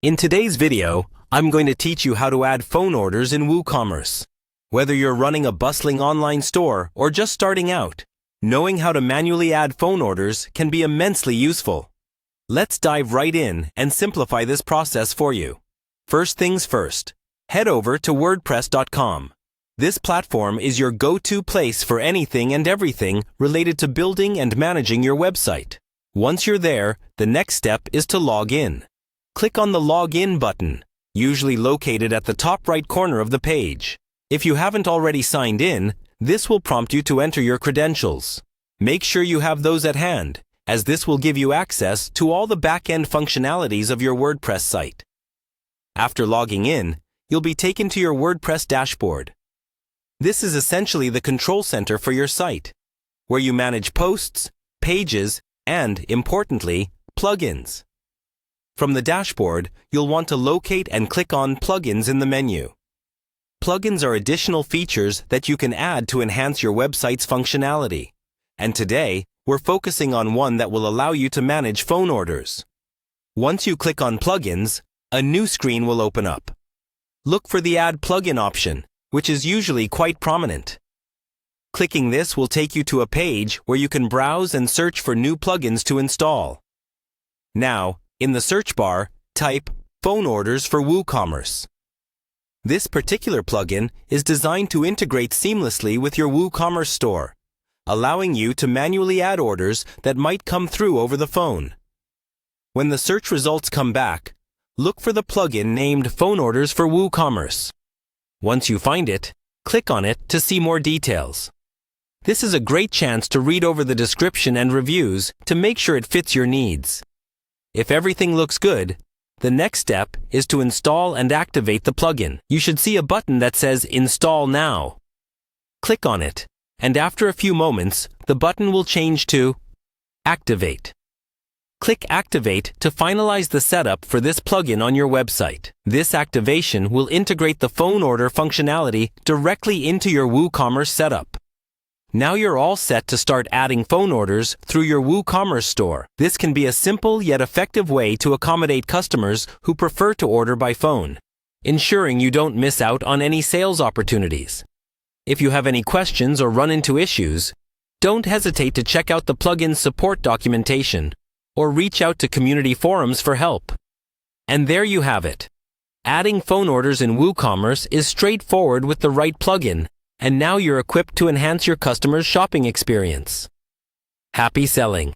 In today's video, I'm going to teach you how to add phone orders in Woocommerce. Whether you're running a bustling online store or just starting out, knowing how to manually add phone orders can be immensely useful. Let's dive right in and simplify this process for you. First things first, head over to WordPress.com. This platform is your go-to place for anything and everything related to building and managing your website. Once you're there, the next step is to log in. Click on the Login button, usually located at the top right corner of the page. If you haven't already signed in, this will prompt you to enter your credentials. Make sure you have those at hand, as this will give you access to all the back-end functionalities of your WordPress site. After logging in, you'll be taken to your WordPress dashboard. This is essentially the control center for your site, where you manage posts, pages, and, importantly, plugins. From the dashboard, you'll want to locate and click on Plugins in the menu. Plugins are additional features that you can add to enhance your website's functionality. And today, we're focusing on one that will allow you to manage phone orders. Once you click on Plugins, a new screen will open up. Look for the Add Plugin option, which is usually quite prominent. Clicking this will take you to a page where you can browse and search for new plugins to install. Now, in the search bar, type Phone Orders for Woocommerce. This particular plugin is designed to integrate seamlessly with your Woocommerce store, allowing you to manually add orders that might come through over the phone. When the search results come back, look for the plugin named Phone Orders for Woocommerce. Once you find it, click on it to see more details. This is a great chance to read over the description and reviews to make sure it fits your needs. If everything looks good, the next step is to install and activate the plugin. You should see a button that says Install Now. Click on it, and after a few moments, the button will change to Activate. Click Activate to finalize the setup for this plugin on your website. This activation will integrate the phone order functionality directly into your WooCommerce setup. Now you're all set to start adding phone orders through your WooCommerce store. This can be a simple yet effective way to accommodate customers who prefer to order by phone, ensuring you don't miss out on any sales opportunities. If you have any questions or run into issues, don't hesitate to check out the plugin support documentation or reach out to community forums for help. And there you have it. Adding phone orders in WooCommerce is straightforward with the right plugin, and now you're equipped to enhance your customers' shopping experience. Happy selling!